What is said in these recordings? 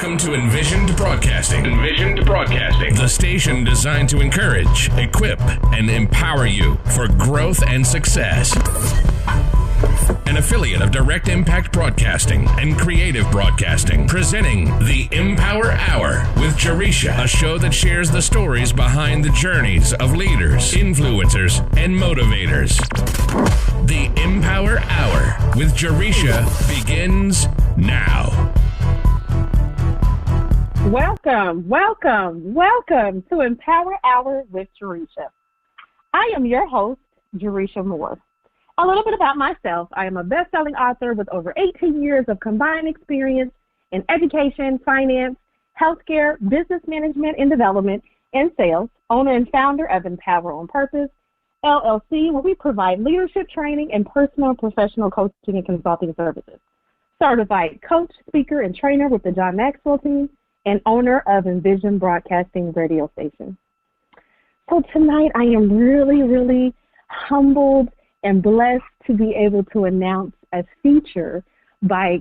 Welcome to Envisioned Broadcasting. Envisioned Broadcasting. The station designed to encourage, equip, and empower you for growth and success. An affiliate of Direct Impact Broadcasting and Creative Broadcasting, presenting the EmPower Hour with Jaresha, a show that shares the stories behind the journeys of leaders, influencers, and motivators. The EmPower Hour with Jaresha begins now. Welcome to EmPower Hour with Jaresha. I am your host, Jaresha Moore. A little bit about myself. I am a best-selling author with over 18 years of combined experience in education, finance, healthcare, business management and development, and sales, owner and founder of EmPower on Purpose, LLC, where we provide leadership training and personal and professional coaching and consulting services. Certified coach, speaker, and trainer with the John Maxwell team, and owner of Envision Broadcasting radio station. So tonight I am really humbled and blessed to be able to announce a feature by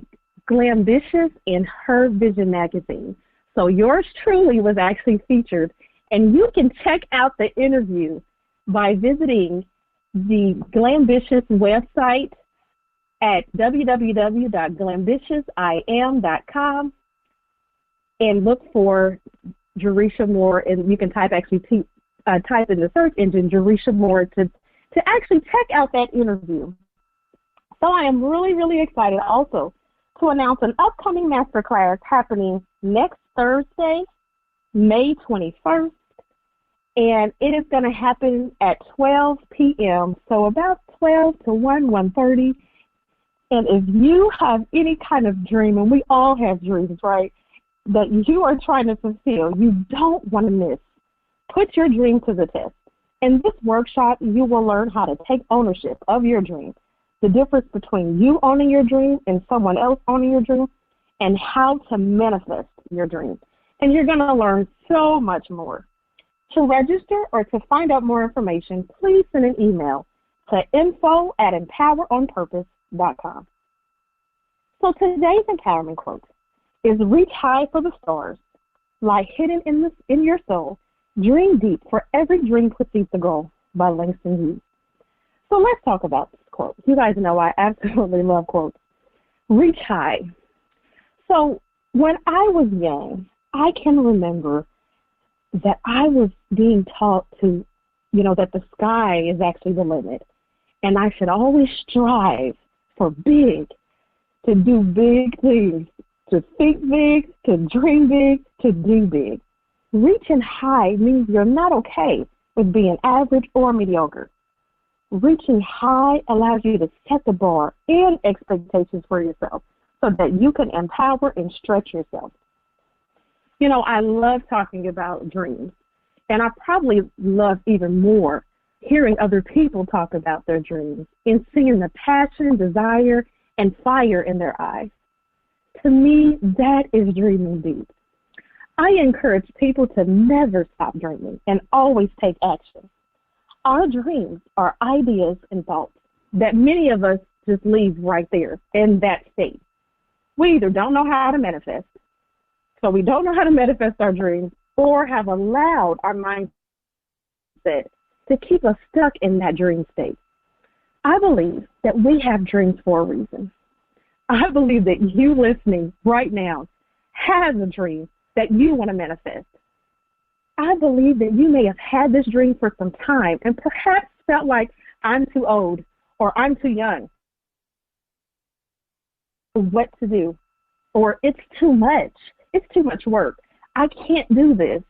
Glambitious in Her Vision magazine. So yours truly was actually featured, and you can check out the interview by visiting the Glambitious website at www.glambitiousiam.com and look for Jaresha Moore, and you can type in the search engine Jaresha Moore to actually check out that interview. So I am really excited also to announce an upcoming masterclass happening next Thursday, May 21st, and it is going to happen at 12 p.m., so about 12 to 1:30. And if you have any kind of dream, and we all have dreams, right, that you are trying to fulfill, you don't want to miss. Put your dream to the test. In this workshop, you will learn how to take ownership of your dream, the difference between you owning your dream and someone else owning your dream, and how to manifest your dream. And you're going to learn so much more. To register or to find out more information, please send an email to info@empoweronpurpose.com. So today's empowerment quote is reach high for the stars, lie hidden in your soul, dream deep, for every dream precedes the goal, by Langston Hughes. So let's talk about this quote. You guys know I absolutely love quotes. Reach high. So when I was young, I can remember that I was being taught to, that the sky is actually the limit. And I should always strive for big, to do big things, to think big, to dream big, to do big. Reaching high means you're not okay with being average or mediocre. Reaching high allows you to set the bar and expectations for yourself so that you can empower and stretch yourself. I love talking about dreams, and I probably love even more hearing other people talk about their dreams and seeing the passion, desire, and fire in their eyes. To me, that is dreaming deep. I encourage people to never stop dreaming and always take action. Our dreams are ideas and thoughts that many of us just leave right there in that state. We either don't know how to manifest, so we don't know how to manifest our dreams, or have allowed our mindset to keep us stuck in that dream state. I believe that we have dreams for a reason. I believe that you listening right now has a dream that you want to manifest. I believe that you may have had this dream for some time and perhaps felt like I'm too old or I'm too young. What to do, or it's too much. It's too much work. I can't do this.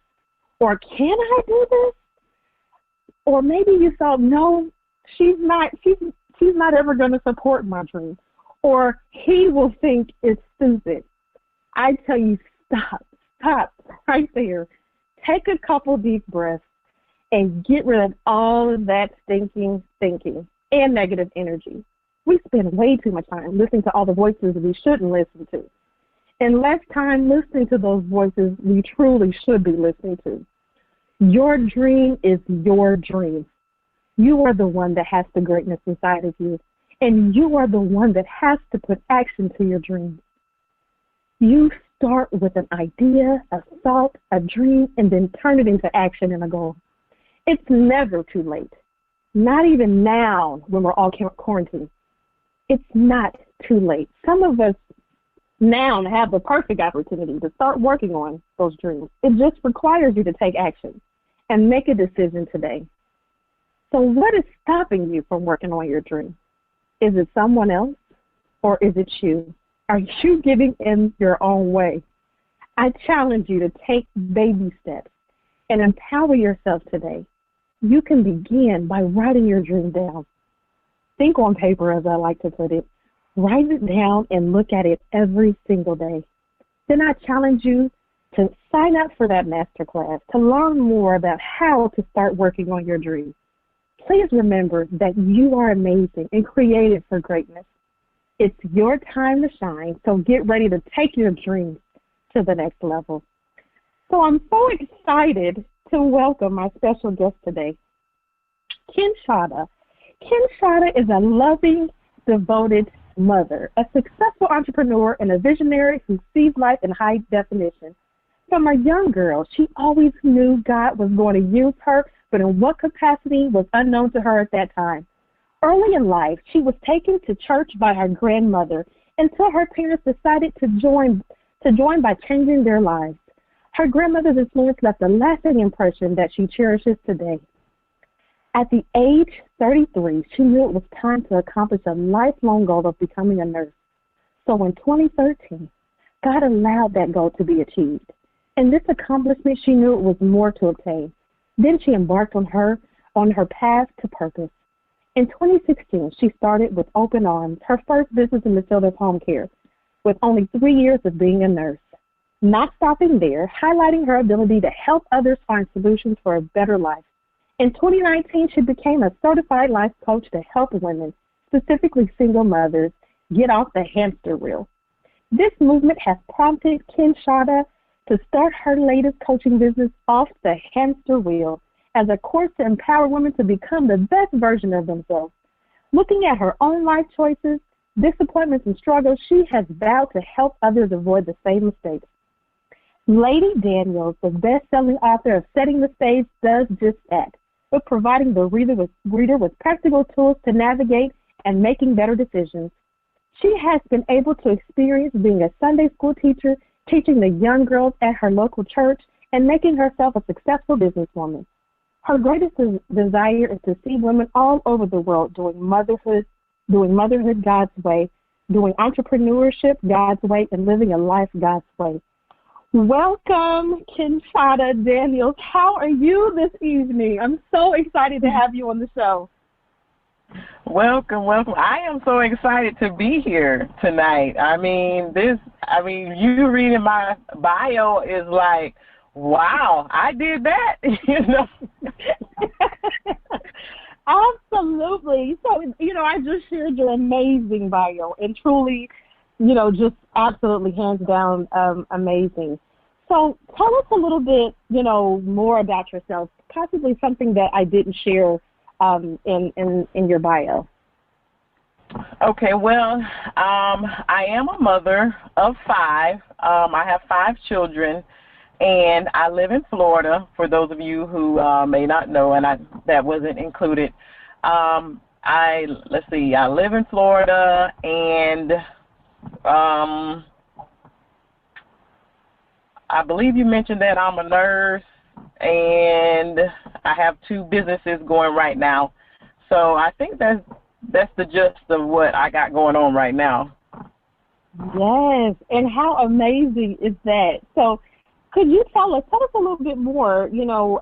Or can I do this? Or maybe you thought, no, she's not ever going to support my dream. Or he will think it's stupid. I tell you, stop right there. Take a couple deep breaths and get rid of all of that stinking thinking and negative energy. We spend way too much time listening to all the voices we shouldn't listen to, and less time listening to those voices we truly should be listening to. Your dream is your dream. You are the one that has the greatness inside of you, and you are the one that has to put action to your dreams. You start with an idea, a thought, a dream, and then turn it into action and a goal. It's never too late. Not even now when we're all quarantined. It's not too late. Some of us now have the perfect opportunity to start working on those dreams. It just requires you to take action and make a decision today. So what is stopping you from working on your dream? Is it someone else or is it you? Are you getting in your own way? I challenge you to take baby steps and empower yourself today. You can begin by writing your dream down. Think on paper, as I like to put it. Write it down and look at it every single day. Then I challenge you to sign up for that masterclass to learn more about how to start working on your dream. Please remember that you are amazing and created for greatness. It's your time to shine, so get ready to take your dreams to the next level. So I'm so excited to welcome my special guest today, Ken Shada. Ken Shada is a loving, devoted mother, a successful entrepreneur, and a visionary who sees life in high definition. From a young girl, she always knew God was going to use her, but in what capacity was unknown to her at that time. Early in life, she was taken to church by her grandmother until her parents decided to join by changing their lives. Her grandmother's influence left a lasting impression that she cherishes today. At the age 33, she knew it was time to accomplish a lifelong goal of becoming a nurse. So in 2013, God allowed that goal to be achieved. In this accomplishment, she knew it was more to obtain. Then she embarked on her path to purpose. In 2016, she started with Open Arms, her first business in the field of home care, with only 3 years of being a nurse. Not stopping there, highlighting her ability to help others find solutions for a better life. In 2019, she became a certified life coach to help women, specifically single mothers, get off the hamster wheel. This movement has prompted Ken Shada to start her latest coaching business, Off the Hamster Wheel, as a course to empower women to become the best version of themselves. Looking at her own life choices, disappointments, and struggles, she has vowed to help others avoid the same mistakes. Lady Daniels, the best-selling author of Setting the Stage, does just that, but providing the reader with practical tools to navigate and making better decisions. She has been able to experience being a Sunday school teacher, teaching the young girls at her local church, and making herself a successful businesswoman. Her greatest desire is to see women all over the world doing motherhood God's way, doing entrepreneurship God's way, and living a life God's way. Welcome, Ken Shada Daniels. How are you this evening? I'm so excited to have you on the show. Welcome. I am so excited to be here tonight. You reading my bio is like, wow, I did that, Absolutely. So, I just shared your amazing bio and truly, just absolutely hands down amazing. So tell us a little bit, more about yourself, possibly something that I didn't share in your bio. Okay, well, I am a mother of 5. I have 5 children, and I live in Florida, for those of you who may not know, and that wasn't included. I live in Florida, and I believe you mentioned that I'm a nurse, and I have 2 businesses going right now. So I think that's the gist of what I got going on right now. Yes, and how amazing is that? So could you tell us a little bit more,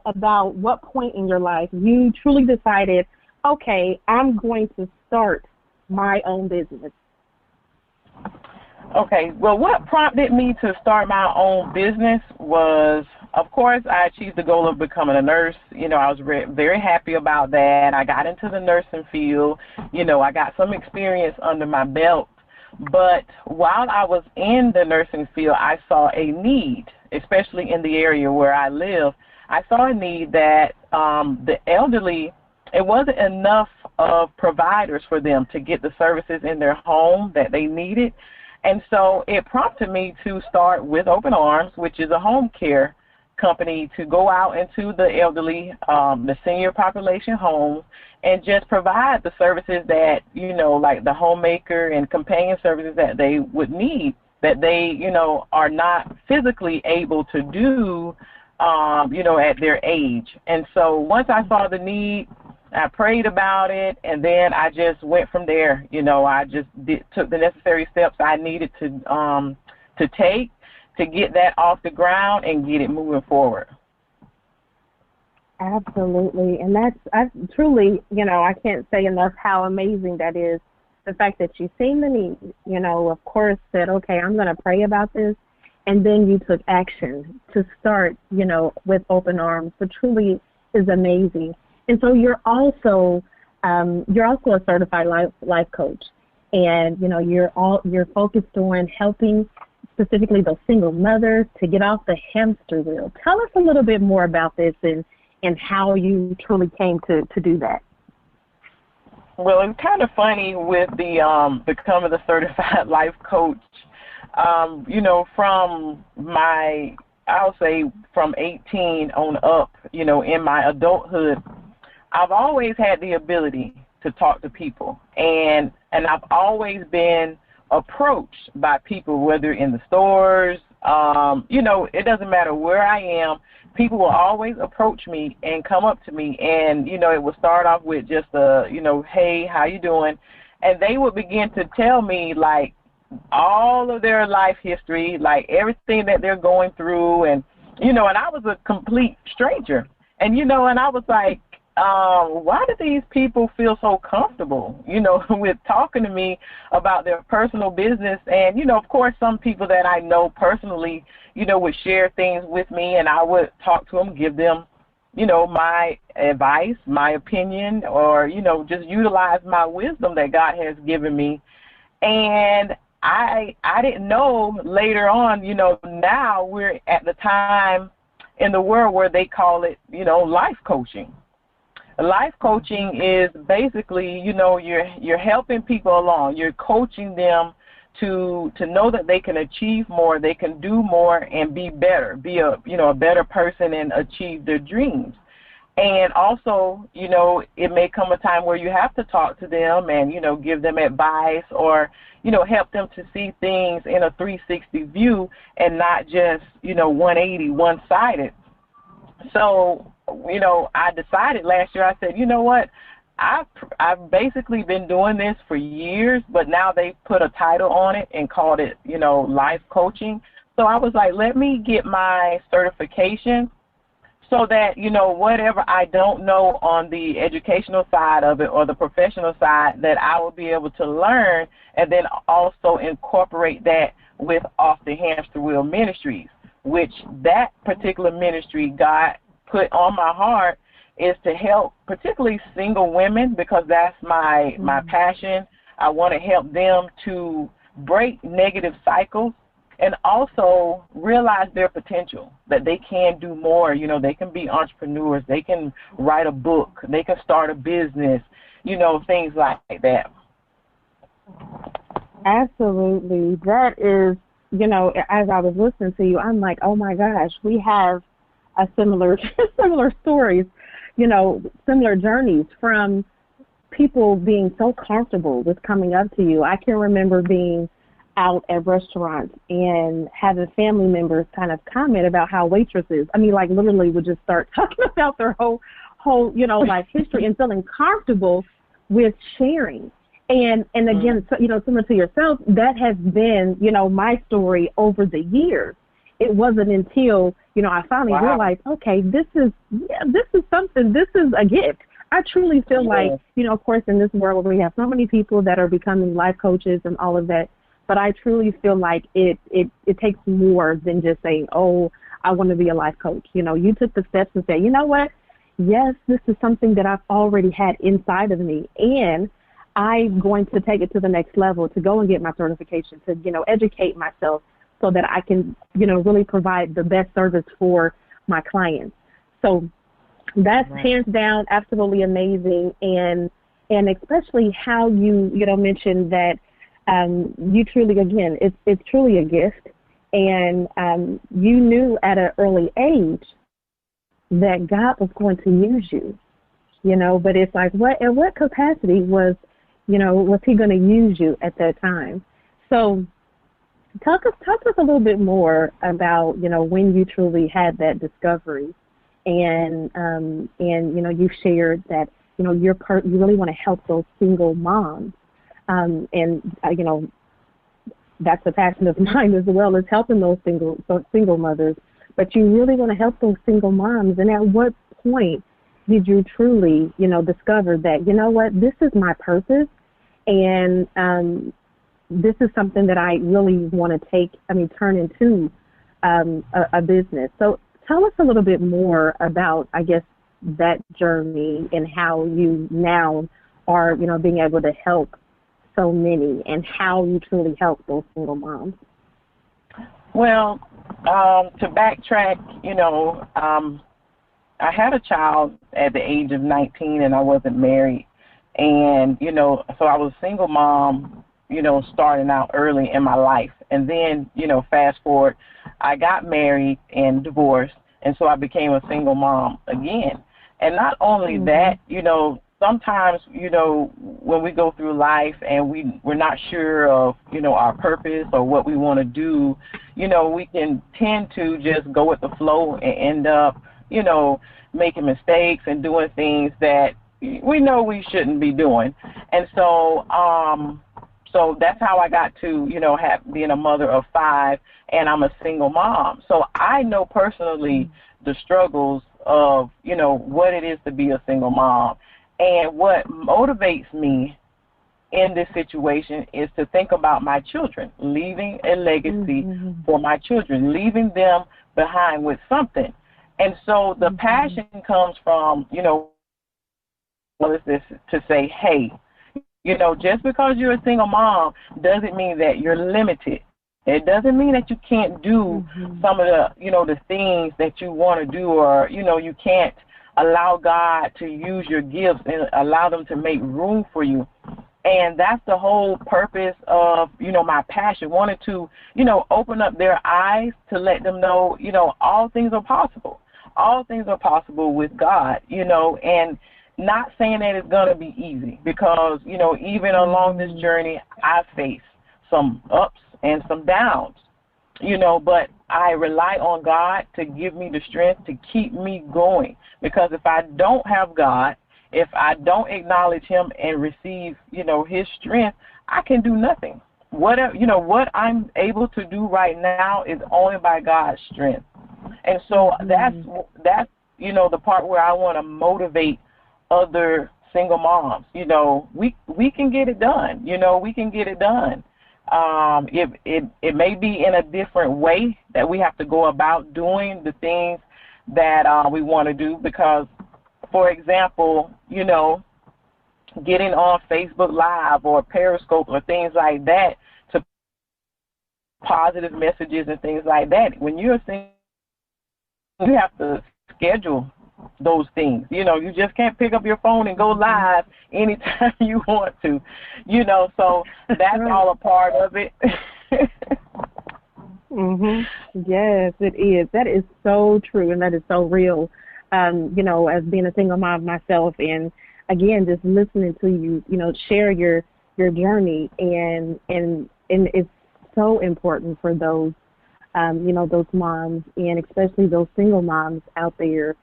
about what point in your life you truly decided, okay, I'm going to start my own business? Okay, well, what prompted me to start my own business was, of course, I achieved the goal of becoming a nurse. I was very happy about that. I got into the nursing field. I got some experience under my belt. But while I was in the nursing field, I saw a need, especially in the area where I live. I saw a need that the elderly, it wasn't enough of providers for them to get the services in their home that they needed. And so it prompted me to start with Open Arms, which is a home care company, to go out into the elderly, the senior population homes, and just provide the services that, like the homemaker and companion services that they would need, that they, are not physically able to do, at their age. And so once I saw the need, I prayed about it, and then I just went from there. I just took the necessary steps I needed to take to get that off the ground and get it moving forward. Absolutely. And I truly, I can't say enough how amazing that is. The fact that you've seen the need, of course said, okay, I'm going to pray about this. And then you took action to start, with Open Arms, which truly is amazing. And so you're also a certified life coach. And, you're focused on helping specifically those single mothers to get off the hamster wheel. Tell us a little bit more about this and how you truly came to do that. Well, it's kind of funny with the becoming a certified life coach. From 18 on up, in my adulthood, I've always had the ability to talk to people, and I've always been approached by people, whether in the stores, it doesn't matter where I am. People will always approach me and come up to me, and, it will start off with just hey, how you doing? And they would begin to tell me, like, all of their life history, like everything that they're going through, and, and I was a complete stranger. And, and I was like, why do these people feel so comfortable, with talking to me about their personal business? And, of course, some people that I know personally, would share things with me, and I would talk to them, give them, my advice, my opinion, or, just utilize my wisdom that God has given me. And I didn't know later on, now we're at the time in the world where they call it, life coaching. Life coaching is basically, you're helping people along. You're coaching them to know that they can achieve more, they can do more, and be better, be a better person and achieve their dreams. And also, it may come a time where you have to talk to them and, give them advice or, help them to see things in a 360 view and not just, 180, one-sided. So, I decided last year, I said, you know what, I've basically been doing this for years, but now they put a title on it and called it, life coaching. So I was like, let me get my certification so that, whatever I don't know on the educational side of it or the professional side, that I will be able to learn and then also incorporate that with Off the Hamster Wheel Ministries, which that particular ministry God put on my heart is to help particularly single women, because that's my passion. I want to help them to break negative cycles and also realize their potential, that they can do more. They can be entrepreneurs. They can write a book. They can start a business, things like that. Absolutely. That is, as I was listening to you, I'm like, oh, my gosh, we have a similar stories, similar journeys from people being so comfortable with coming up to you. I can remember being out at restaurants and having family members kind of comment about how waitresses, literally would just start talking about their whole life history and feeling comfortable with sharing. And again, similar to yourself, that has been, my story over the years. It wasn't until, I finally realized, okay, this is something, this is a gift. I truly feel like, of course, in this world where we have so many people that are becoming life coaches and all of that, but I truly feel like it takes more than just saying, oh, I want to be a life coach. You took the steps and said, you know what? Yes, this is something that I've already had inside of me, and I'm going to take it to the next level, to go and get my certification, to, educate myself so that I can, really provide the best service for my clients. So that's hands down absolutely amazing. And especially how you, mentioned that you truly, again, it's truly a gift. And you knew at an early age that God was going to use you, but it's like, at what capacity was he going to use you at that time? So talk to us a little bit more about, when you truly had that discovery, and you shared that, you really want to help those single moms, and that's a passion of mine as well, is helping those single mothers. But you really want to help those single moms. And at what point did you truly, discover that, this is my purpose, and this is something that I really want to turn into a business. So tell us a little bit more about, I guess, that journey and how you now are, being able to help so many, and how you truly help those single moms. Well, to backtrack, I had a child at the age of 19, and I wasn't married. And, so I was a single mom, starting out early in my life. And then, fast forward, I got married and divorced, and so I became a single mom again. And not only that, sometimes, when we go through life and we're not sure of, our purpose or what we want to do, we can tend to just go with the flow and end up, making mistakes and doing things that we know we shouldn't be doing. And so, so that's how I got to, being a mother of 5, and I'm a single mom. So I know personally the struggles of, what it is to be a single mom. And what motivates me in this situation is to think about my children, leaving a legacy for my children, leaving them behind with something. And so the passion comes from, what is this, to say, hey, just because you're a single mom doesn't mean that you're limited. It doesn't mean that you can't do some of the, the things that you want to do, or, you can't allow God to use your gifts and allow them to make room for you. And that's the whole purpose of, my passion, wanted to, open up their eyes to let them know, all things are possible. All things are possible with God, and not saying that it's going to be easy, because, even along this journey, I face some ups and some downs, but I rely on God to give me the strength to keep me going, because if I don't have God, if I don't acknowledge him and receive, his strength, I can do nothing. What I'm able to do right now is only by God's strength. And so that's the part where I want to motivate other single moms. We can get it done. We can get it done. It may be in a different way that we have to go about doing the things that we want to do, because, for example, getting on Facebook Live or Periscope or things like that to positive messages and things like that. When you're a single, you have to schedule those things. You just can't pick up your phone and go live anytime you want to. So that's all a part of it. Yes, it is. That is so true, and that is so real. As being a single mom myself, and again, just listening to you, share your journey, and it's so important for those, those moms, and especially those single moms out there,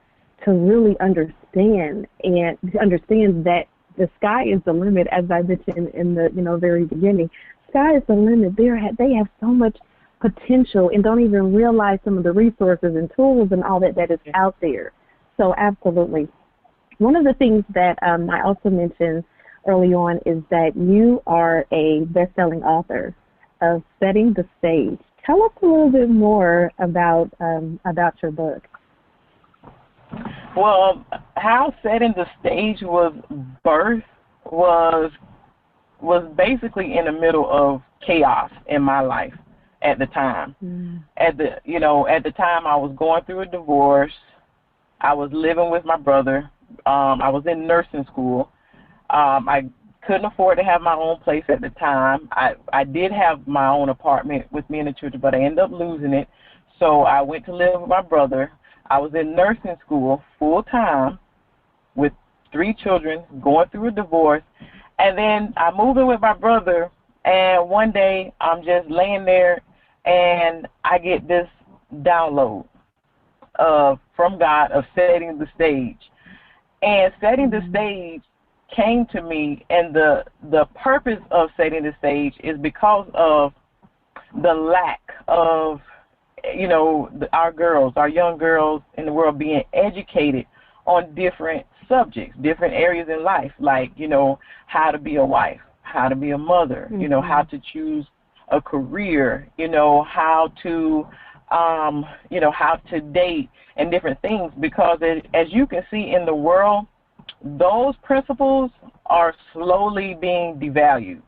to really understand that the sky is the limit, as I mentioned in the very beginning. Sky is the limit. They have so much potential and don't even realize some of the resources and tools and all that is out there. So absolutely. One of the things that I also mentioned early on is that you are a best-selling author of Setting the Stage. Tell us a little bit more about your book. Well, how Setting the Stage was birthed was basically in the middle of chaos in my life at the time. At the time I was going through a divorce. I was living with my brother. I was in nursing school. I couldn't afford to have my own place at the time. I did have my own apartment with me and the children, but I ended up losing it. So I went to live with my brother. I was in nursing school full time with 3 children, going through a divorce. And then I moved in with my brother, and one day I'm just laying there, and I get this download from God of setting the stage. And setting the stage came to me, and the purpose of setting the stage is because of the lack of, our young girls in the world being educated on different subjects, different areas in life, like, how to be a wife, how to be a mother, how to choose a career, how to date and different things, because as you can see in the world, those principles are slowly being devalued.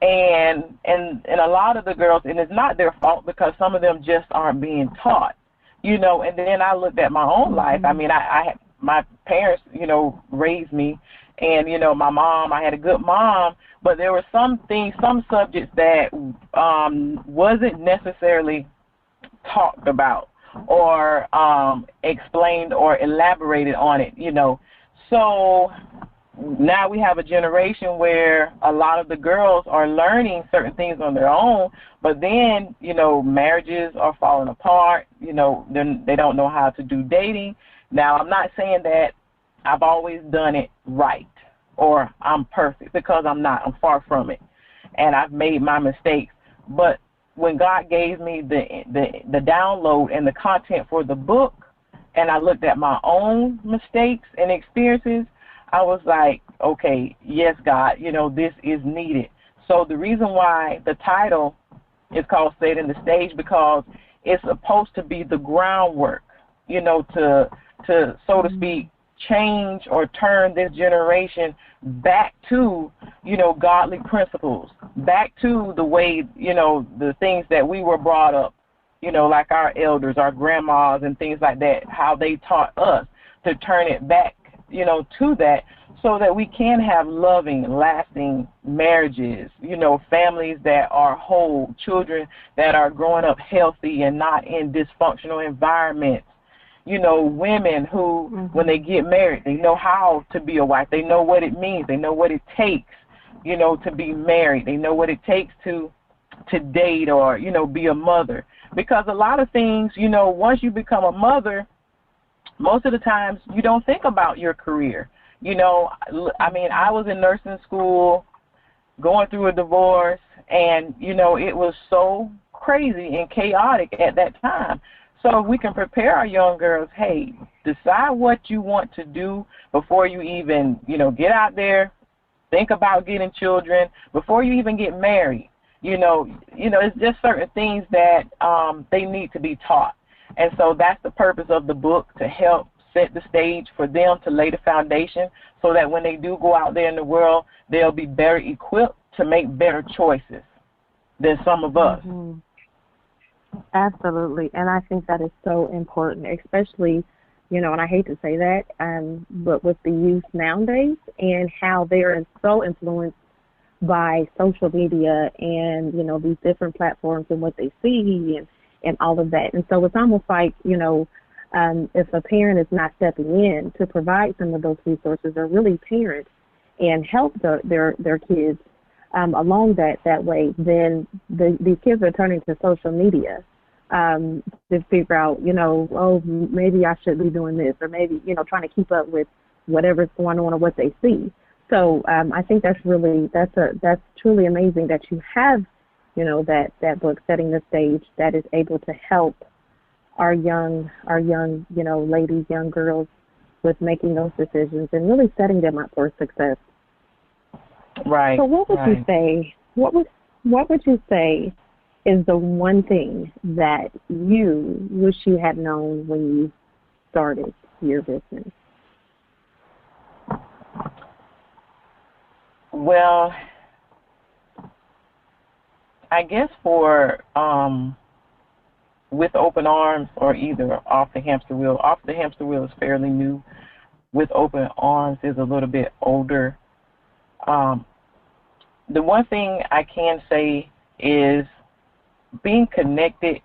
And a lot of the girls, and it's not their fault because some of them just aren't being taught, and then I looked at my own life. I mean, I my parents, raised me, and, my mom, I had a good mom, but there were some things, some subjects that wasn't necessarily talked about or explained or elaborated on it, So now we have a generation where a lot of the girls are learning certain things on their own, but then, marriages are falling apart, then they don't know how to do dating. Now, I'm not saying that I've always done it right or I'm perfect, because I'm not. I'm far from it. And I've made my mistakes. But when God gave me the download and the content for the book, and I looked at my own mistakes and experiences, I was like, okay, yes, God, this is needed. So the reason why the title is called Setting the Stage, because it's supposed to be the groundwork, to so to speak, change or turn this generation back to, godly principles, back to the way, the things that we were brought up, like our elders, our grandmas and things like that, how they taught us, to turn it back, to that, so that we can have loving, lasting marriages, families that are whole, children that are growing up healthy and not in dysfunctional environments. Women who, when they get married, they know how to be a wife. They know what it means. They know what it takes, to be married. They know what it takes to date or, be a mother. Because a lot of things, once you become a mother, most of the times you don't think about your career. I mean, I was in nursing school, going through a divorce, and, it was so crazy and chaotic at that time. So we can prepare our young girls, hey, decide what you want to do before you even, get out there, think about getting children, before you even get married. It's just certain things that they need to be taught. And so that's the purpose of the book, to help set the stage for them, to lay the foundation so that when they do go out there in the world, they'll be better equipped to make better choices than some of us. Mm-hmm. Absolutely, and I think that is so important, especially, and I hate to say that, but with the youth nowadays and how they're so influenced by social media and, these different platforms and what they see and all of that. And so it's almost like, if a parent is not stepping in to provide some of those resources, or really parents, and help their kids along that way, then these kids are turning to social media to figure out, maybe I should be doing this, or maybe, trying to keep up with whatever's going on or what they see. So I think that's truly amazing that you have, that book, Setting the Stage, that is able to help our young, ladies, young girls with making those decisions and really setting them up for success. Right. So what would you say? What would you say is the one thing that you wish you had known when you started your business? Well, I guess for with Open Arms, or either Off the Hamster Wheel. Off the Hamster Wheel is fairly new. With Open Arms is a little bit older. the one thing I can say is being connected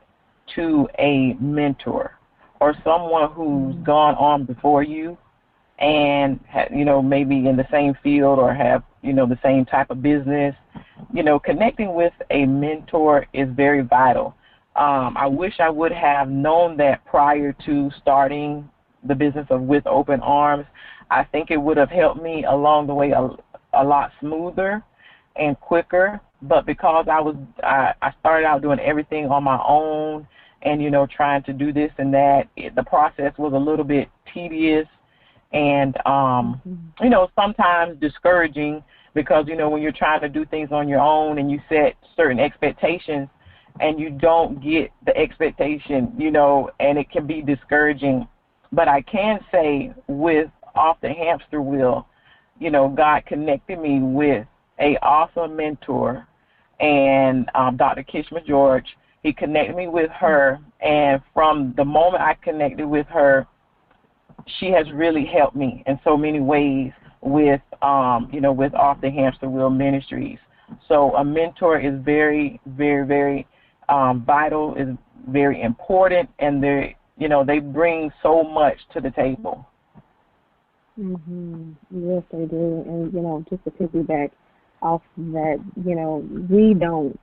to a mentor or someone who's gone on before you and, maybe in the same field or have, the same type of business, connecting with a mentor is very vital. I wish I would have known that prior to starting the business of With Open Arms. I think it would have helped me along the way a lot smoother and quicker. But because I started out doing everything on my own and, trying to do this and that, the process was a little bit tedious and, sometimes discouraging because, when you're trying to do things on your own and you set certain expectations and you don't get the expectation, and it can be discouraging. But I can say with Off the Hamster Wheel, God connected me with an awesome mentor and Dr. Kishma George. He connected me with her, and from the moment I connected with her, she has really helped me in so many ways with, with Off the Hamster Wheel Ministries. So a mentor is very, very, very vital, is very important, and they bring so much to the table. Yes, they do. And, just to piggyback off that, we don't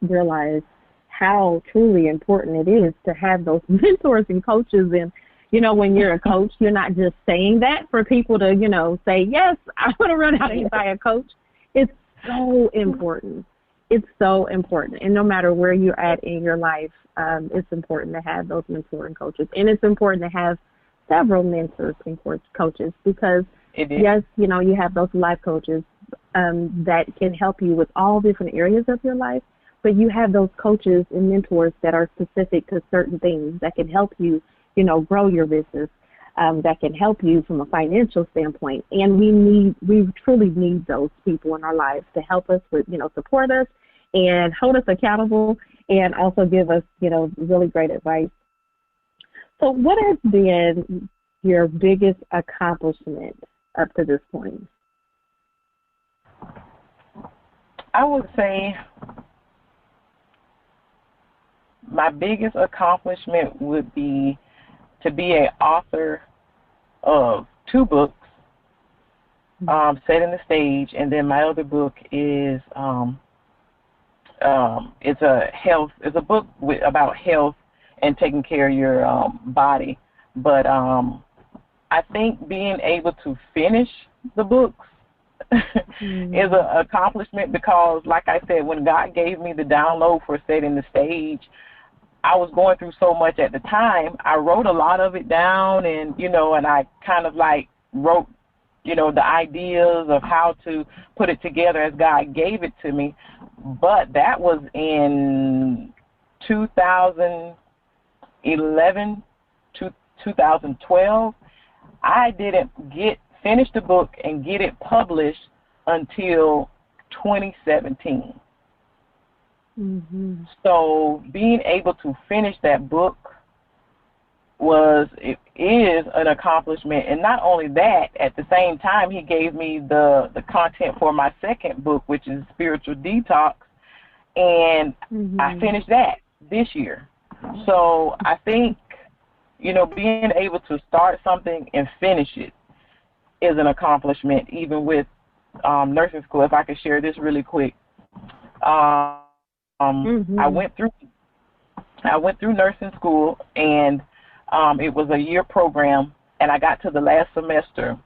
realize how truly important it is to have those mentors and coaches. And, when you're a coach, you're not just saying that for people to, say, yes, I want to learn how to be a coach. It's so important. It's so important. And no matter where you're at in your life, it's important to have those mentors and coaches. And it's important to have several mentors and coaches because, yes, you have those life coaches that can help you with all different areas of your life, but you have those coaches and mentors that are specific to certain things that can help you, grow your business, that can help you from a financial standpoint. And we truly need those people in our lives to help us with, support us and hold us accountable and also give us, really great advice. So what has been your biggest accomplishment up to this point? I would say my biggest accomplishment would be to be an author of 2 books, Setting the Stage, and then my other book is it's a book about health and taking care of your body. But I think being able to finish the books is an accomplishment because, like I said, when God gave me the download for Setting the Stage, I was going through so much at the time. I wrote a lot of it down and, and I kind of wrote, the ideas of how to put it together as God gave it to me. But that was in 2011 to 2012. I didn't finish the book and get it published until 2017. So being able to finish that book is an accomplishment. And not only that, at the same time, he gave me the content for my second book, which is Spiritual Detox, and I finished that this year. So I think, being able to start something and finish it is an accomplishment, even with nursing school. If I could share this really quick. I went through nursing school, and it was a year program, and I got to the last semester.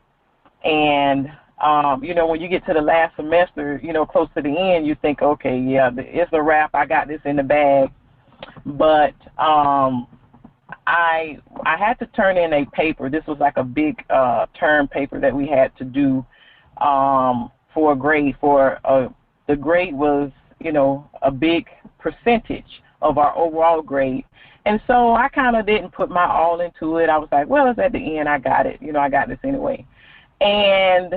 And, when you get to the last semester, close to the end, you think, okay, yeah, it's a wrap. I got this in the bag. But I had to turn in a paper. This was like a big term paper that we had to do for a grade. The grade was, a big percentage of our overall grade. And so I kind of didn't put my all into it. I was like, well, it's at the end. I got it. I got this anyway. And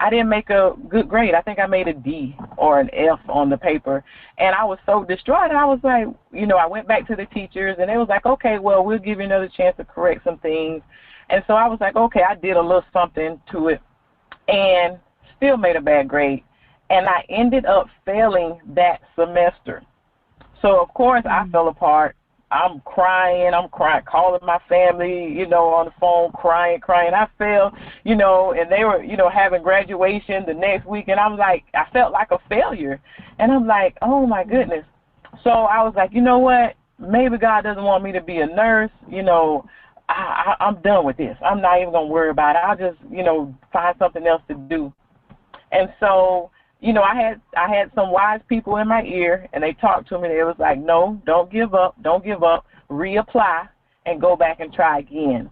I didn't make a good grade. I think I made a D or an F on the paper. And I was so distraught. And I was like, I went back to the teachers, and they was like, okay, well, we'll give you another chance to correct some things. And so I was like, okay, I did a little something to it and still made a bad grade. and I ended up failing that semester. So, of course, I fell apart. I'm crying, calling my family, you know, on the phone, crying. I fell, you know, and they were, you know, having graduation the next week, and I'm like, I felt like a failure. And I'm like, oh, my goodness. So I was like, you know what, maybe God doesn't want me to be a nurse, you know, I'm done with this. I'm not even going to worry about it. I'll just, you know, find something else to do. And so, you know, I had some wise people in my ear, and they talked to me. They was like, no, don't give up, reapply and go back and try again.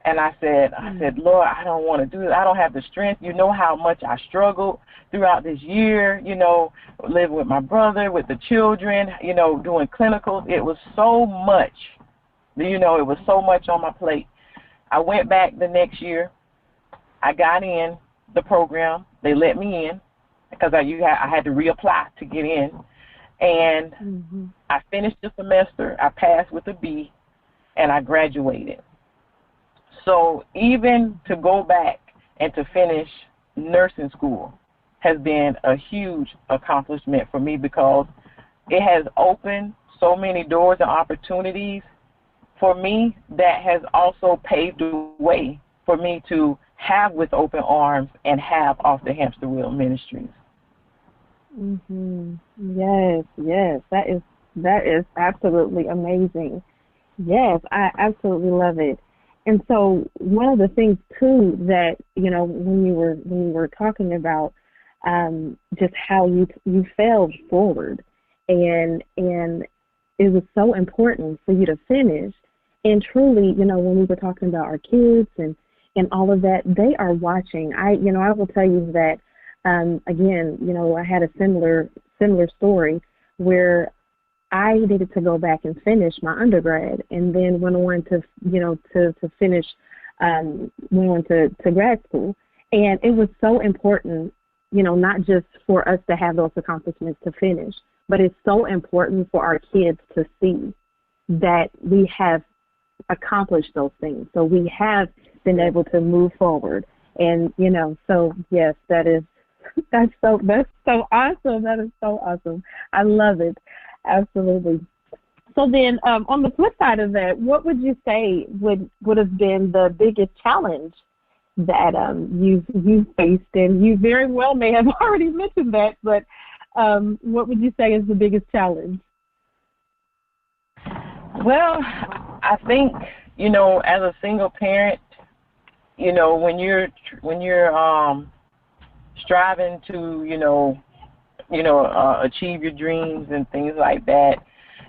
And I said, Lord, I don't want to do it. I don't have the strength. You know how much I struggled throughout this year, you know, living with my brother, with the children, you know, doing clinicals. It was so much, you know, it was so much on my plate. I went back the next year. I got in the program. They let me in because I had to reapply to get in. And I finished the semester. I passed with a B, and I graduated. So even to go back and to finish nursing school has been a huge accomplishment for me because it has opened so many doors and opportunities for me that has also paved the way for me to have With Open Arms and have Off the Hamster Wheel Ministries. Yes, that is absolutely amazing. Yes, I absolutely love it. And so one of the things too that, you know, when you were talking about just how you failed forward and it was so important for you to finish. And truly, you know, when we were talking about our kids and all of that, they are watching. I will tell you that again, you know, I had a similar story where I needed to go back and finish my undergrad, and then went on to, you know, to finish, went on to grad school. And it was so important, you know, not just for us to have those accomplishments to finish, but it's so important for our kids to see that we have accomplished those things. So we have been able to move forward. And, you know, so yes, that's so awesome. That is so awesome. I love it. Absolutely. So then, on the flip side of that, what would you say would have been the biggest challenge that you've faced? And you very well may have already mentioned that, but what would you say is the biggest challenge? Well, I think, you know, as a single parent, you know, when you're striving to, achieve your dreams and things like that,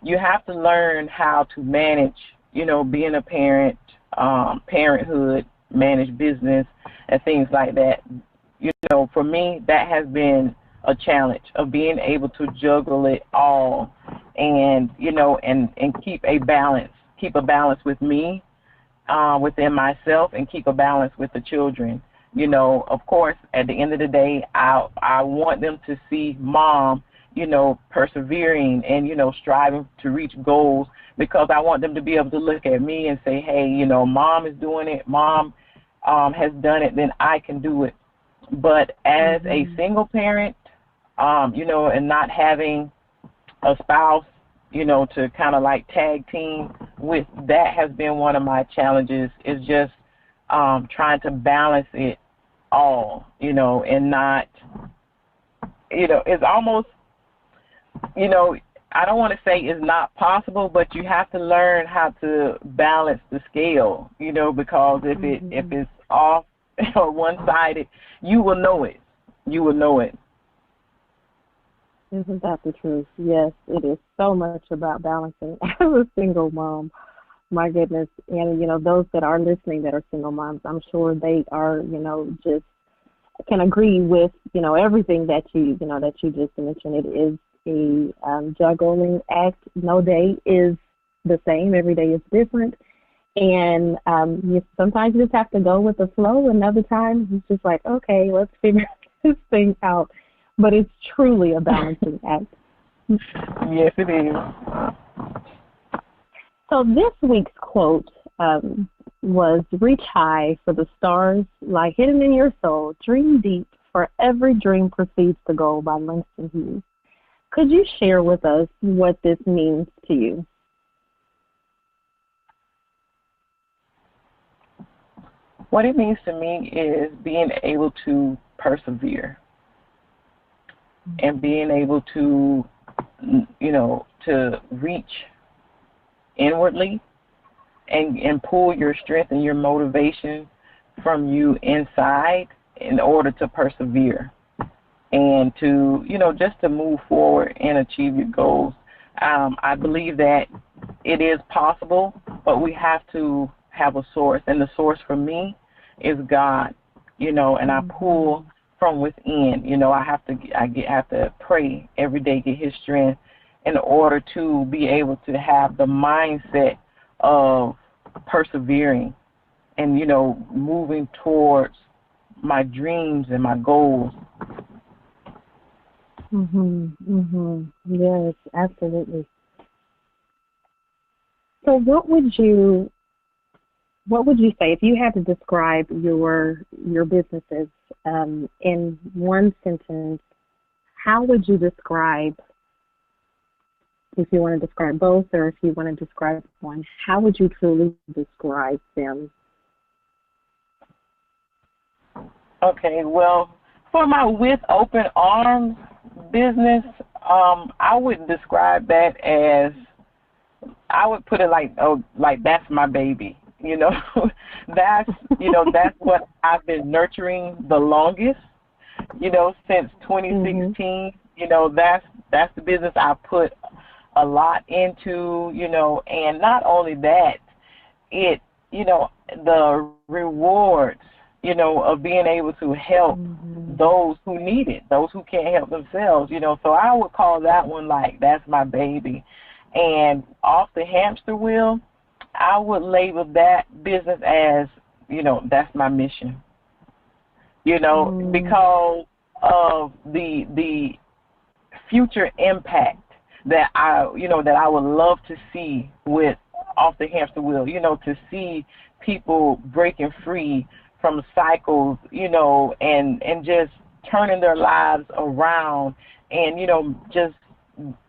you have to learn how to manage, you know, being a parent, parenthood, manage business, and things like that. You know, for me, that has been a challenge of being able to juggle it all and, you know, and keep a balance with me, within myself, and keep a balance with the children. You know, of course, at the end of the day, I want them to see mom, you know, persevering and, you know, striving to reach goals, because I want them to be able to look at me and say, hey, you know, mom is doing it, mom has done it, then I can do it. But as a single parent, you know, and not having a spouse, you know, to kind of like tag team with, that has been one of my challenges, is just trying to balance it all, you know, and not, you know, it's almost, you know, I don't want to say it's not possible, but you have to learn how to balance the scale, you know, because if it's off or one-sided, you will know it. You will know it. Isn't that the truth? Yes, it is so much about balancing as a single mom. My goodness. And, you know, those that are listening that are single moms, I'm sure they are, you know, just can agree with, you know, everything that you just mentioned. It is a juggling act. No day is the same. Every day is different. And sometimes you just have to go with the flow. Another time it's just like, okay, let's figure this thing out. But it's truly a balancing act. Yes, it is. So this week's quote was, reach high for the stars lie hidden in your soul, dream deep for Every Dream Precedes the Goal by Langston Hughes. Could you share with us what this means to you? What it means to me is being able to persevere and being able to, to reach inwardly and pull your strength and your motivation from you inside in order to persevere and to, just to move forward and achieve your goals. I believe that it is possible, but we have to have a source, and the source for me is God, and I pull from within. I have to pray every day, get His strength in order to be able to have the mindset of persevering and, moving towards my dreams and my goals. Yes, absolutely. So what would you say if you had to describe your businesses in one sentence? How would you describe, if you want to describe both or if you want to describe one, how would you truly describe them? Okay, well, for my With Open Arms business, I would describe that as, I would put it like that's my baby. That's what I've been nurturing the longest, since 2016. That's the business I put a lot into, and not only that, it, the rewards, of being able to help those who need it, those who can't help themselves, so I would call that one like, that's my baby. And off the hamster wheel, I would label that business as, that's my mission, because of the future impact that I would love to see with off the hamster wheel, to see people breaking free from cycles, and just turning their lives around and, just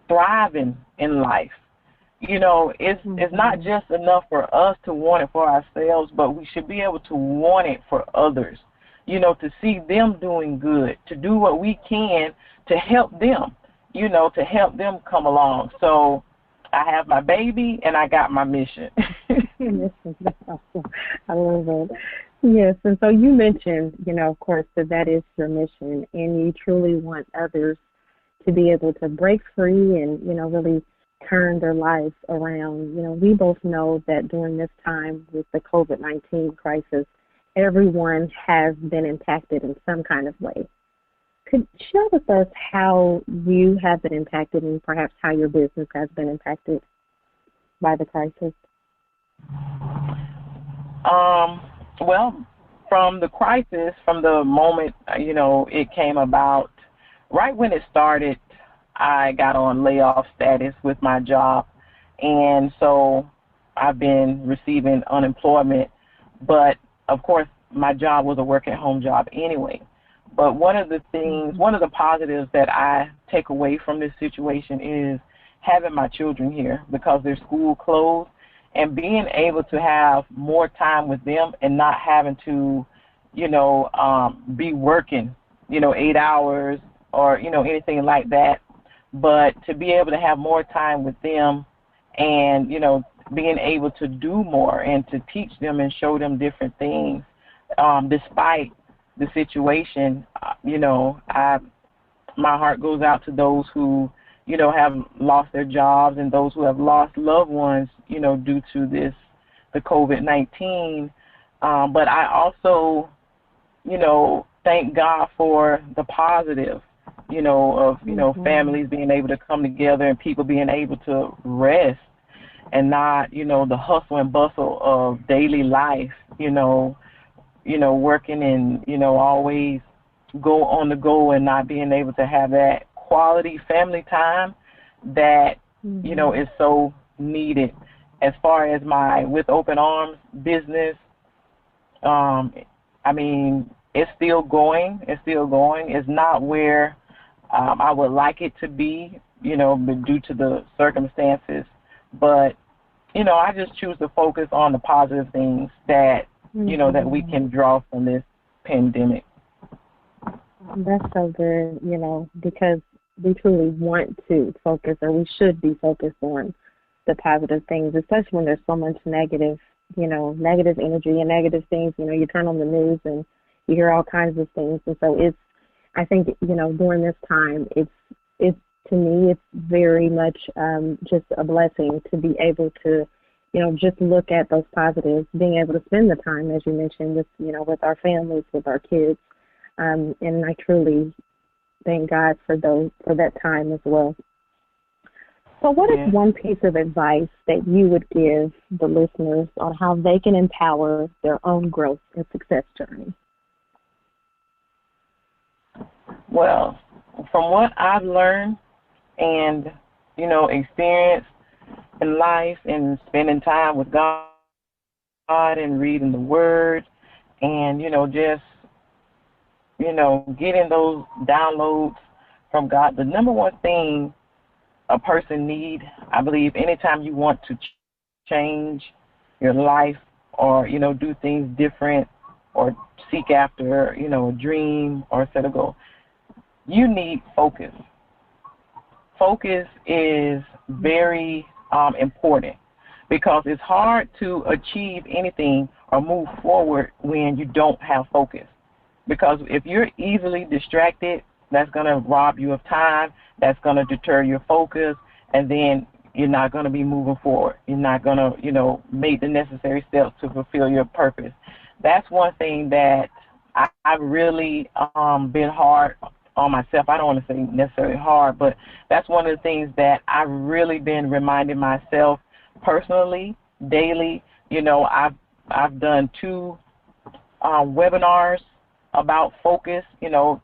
thriving in life. It's not just enough for us to want it for ourselves, but we should be able to want it for others, to see them doing good, to do what we can to help them, to help them come along. So I have my baby and I got my mission. That's awesome. I love it. Yes, and so you mentioned, of course, that is your mission, and you truly want others to be able to break free and, really turn their lives around. We both know that during this time with the COVID-19 crisis, everyone has been impacted in some kind of way. Could you share with us how you have been impacted and perhaps how your business has been impacted by the crisis? Well, from the crisis, from the moment, it came about, right when it started, I got on layoff status with my job, and so I've been receiving unemployment. But, of course, my job was a work-at-home job anyway. But one of the positives that I take away from this situation is having my children here because their school closed, and being able to have more time with them and not having to, be working, 8 hours or, anything like that, but to be able to have more time with them and, being able to do more and to teach them and show them different things, despite the situation, my heart goes out to those who, have lost their jobs and those who have lost loved ones, due to the COVID-19. But I also, thank God for the positive, of, families being able to come together and people being able to rest and not, the hustle and bustle of daily life, working and, always go on the go and not being able to have that quality family time that, is so needed. As far as my With Open Arms business, it's still going. It's still going. It's not where I would like it to be, but due to the circumstances. But, I just choose to focus on the positive things that, that we can draw from this pandemic. That's so good, because we truly want to focus, or we should be focused on the positive things, especially when there's so much negative energy and negative things. You turn on the news and you hear all kinds of things. And so I think, during this time, it's to me, it's very much just a blessing to be able to, just look at those positives, being able to spend the time, as you mentioned, with our families, with our kids. And I truly thank God for that time as well. So what is one piece of advice that you would give the listeners on how they can empower their own growth and success journey? Well, from what I've learned and, experienced in life and spending time with God and reading the Word and, just, getting those downloads from God, the number one thing a person need, I believe, anytime you want to change your life or, do things different or seek after, a dream or set a goal, you need focus. Focus is very important because it's hard to achieve anything or move forward when you don't have focus. Because if you're easily distracted, that's going to rob you of time, that's going to deter your focus, and then you're not going to be moving forward. You're not going to, make the necessary steps to fulfill your purpose. That's one thing that I've really been hard on myself. I don't want to say necessarily hard, but that's one of the things that I've really been reminding myself personally, daily. I've done 2 webinars about focus,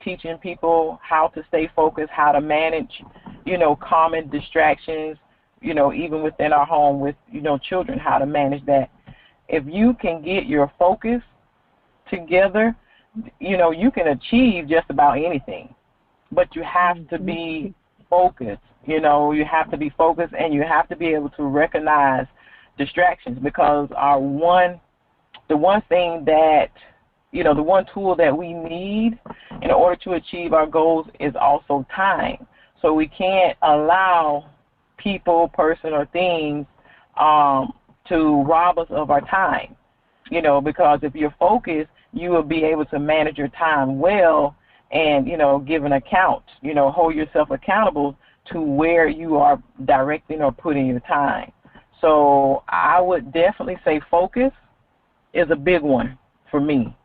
teaching people how to stay focused, how to manage, common distractions, even within our home with, children, how to manage that. If you can get your focus together, you can achieve just about anything, but you have to be focused. You have to be focused, and you have to be able to recognize distractions, because the one thing that, the one tool that we need in order to achieve our goals is also time. So we can't allow people, person, or things to rob us of our time, because if you're focused, you will be able to manage your time well and, give an account, hold yourself accountable to where you are directing or putting your time. So I would definitely say focus is a big one for me.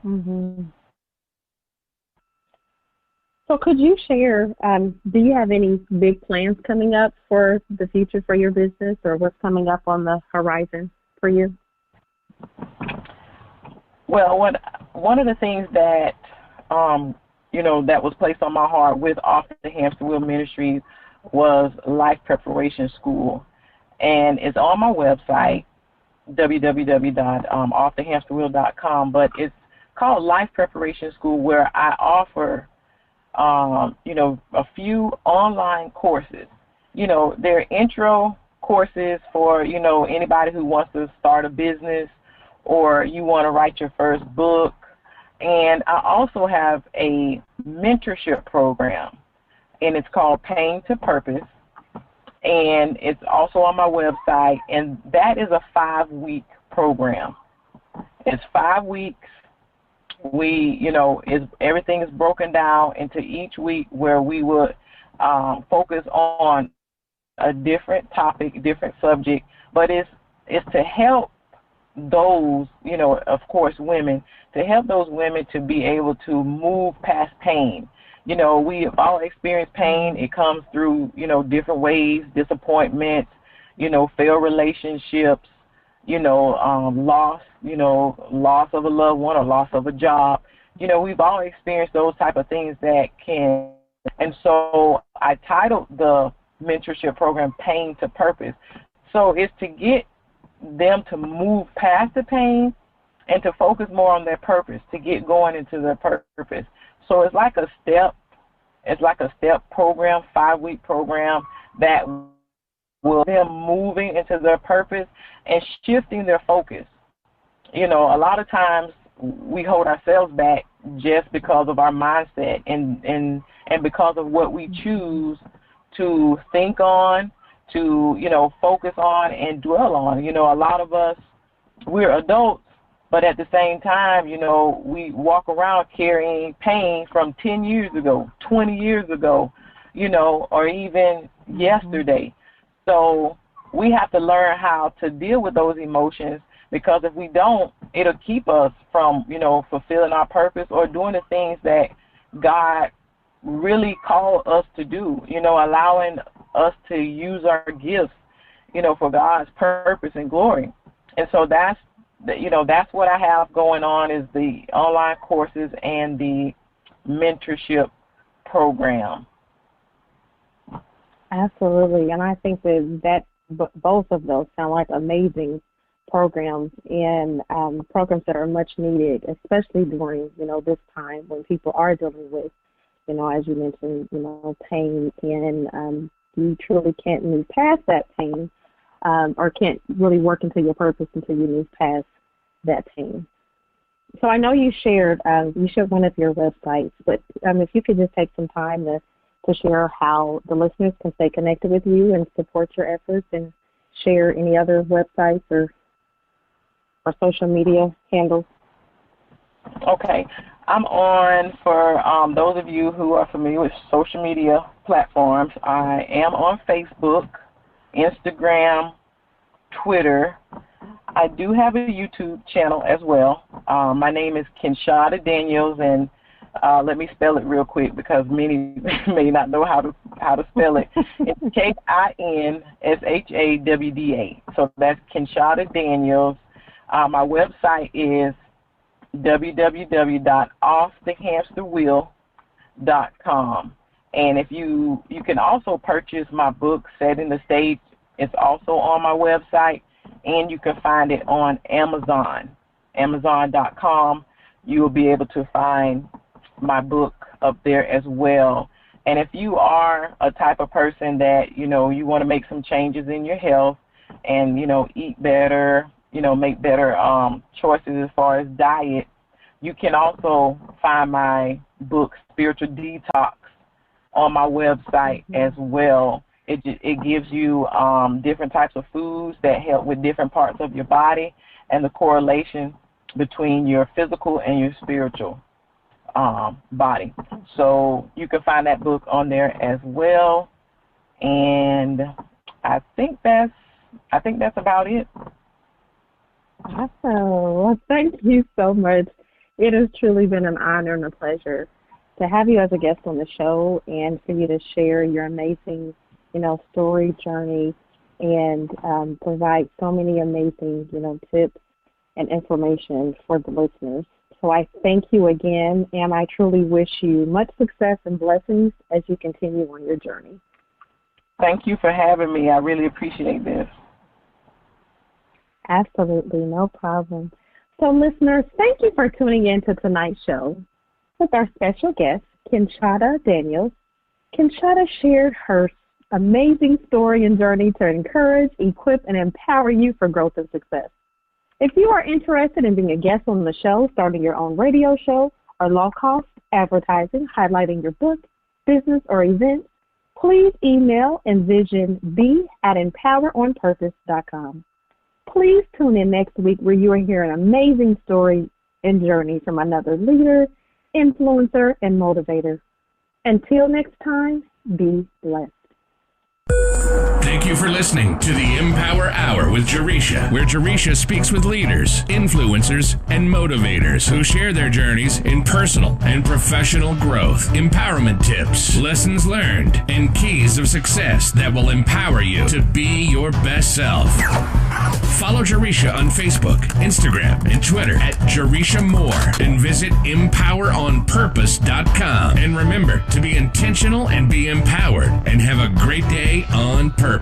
Mm-hmm. So could you share, do you have any big plans coming up for the future for your business, or what's coming up on the horizon for you? Well, one of the things that, that was placed on my heart with Off the Hamster Wheel Ministries was Life Preparation School. And it's on my website, www.offthehamsterwheel.com, but it's called Life Preparation School, where I offer, a few online courses. They're intro courses for, anybody who wants to start a business or you want to write your first book. And I also have a mentorship program, and it's called Pain to Purpose. And it's also on my website, and that is a 5-week program. It's 5 weeks. Everything is broken down into each week where we would focus on a different topic, different subject, but it's to help those, of course, women, to help those women to be able to move past pain. We all experience pain. It comes through, different ways, disappointments, failed relationships, loss, loss of a loved one or loss of a job. We've all experienced those type of things that can. And so I titled the mentorship program Pain to Purpose. So it's to get them to move past the pain and to focus more on their purpose, to get going into their purpose. So it's like a step program, 5-week program that will them moving into their purpose and shifting their focus. You know, a lot of times we hold ourselves back just because of our mindset and because of what we choose to think on, to, you know, focus on and dwell on. You know, a lot of us, we're adults, but at the same time, you know, we walk around carrying pain from 10 years ago, 20 years ago, you know, or even yesterday. So we have to learn how to deal with those emotions, because if we don't, it'll keep us from, you know, fulfilling our purpose or doing the things that God really called us to do, you know, allowing us to use our gifts, you know, for God's purpose and glory. And so that's what I have going on, is the online courses and the mentorship program. Absolutely, and I think that both of those sound like amazing programs, and programs that are much needed, especially during, you know, this time when people are dealing with, you know, as you mentioned, you know, pain, and you truly can't move past that pain, or can't really work into your purpose until you move past that pain. So I know you shared one of your websites, but if you could just take some time to share how the listeners can stay connected with you and support your efforts, and share any other websites or social media handles. Okay. I'm on, for those of you who are familiar with social media platforms, I am on Facebook, Instagram, Twitter. I do have a YouTube channel as well. My name is Kinshada Daniels, and let me spell it real quick because many may not know how to spell it. It's KINSHAWDA. So that's Kinshada Daniels. My website is www.offthehamsterwheel.com. And if you can also purchase my book, Setting the Stage. It's also on my website, and you can find it on Amazon, Amazon.com. You will be able to find my book up there as well. And if you are a type of person that, you know, you want to make some changes in your health and, you know, eat better, you know, make better choices as far as diet, you can also find my book, Spiritual Detox, on my website as well. It gives you different types of foods that help with different parts of your body and the correlation between your physical and your spiritual body. So you can find that book on there as well. And I think that's about it. Awesome. Well, thank you so much. It has truly been an honor and a pleasure to have you as a guest on the show, and for you to share your amazing, you know, story, journey, and provide so many amazing, you know, tips and information for the listeners. So I thank you again, and I truly wish you much success and blessings as you continue on your journey. Thank you for having me. I really appreciate this. Absolutely, no problem. So listeners, thank you for tuning in to tonight's show with our special guest, Kinshada Daniels. Kinshada shared her amazing story and journey to encourage, equip, and empower you for growth and success. If you are interested in being a guest on the show, starting your own radio show, or low-cost advertising highlighting your book, business, or event, please email envisionb@empoweronpurpose.com. Please tune in next week where you will hear an amazing story and journey from another leader, influencer, and motivator. Until next time, be blessed. Thank you for listening to the EmPower Hour with Jaresha, where Jaresha speaks with leaders, influencers, and motivators who share their journeys in personal and professional growth, empowerment tips, lessons learned, and keys of success that will empower you to be your best self. Follow Jaresha on Facebook, Instagram, and Twitter at Jaresha Moore, and visit EmPowerOnPurpose.com. And remember to be intentional and be empowered, and have a great day on purpose.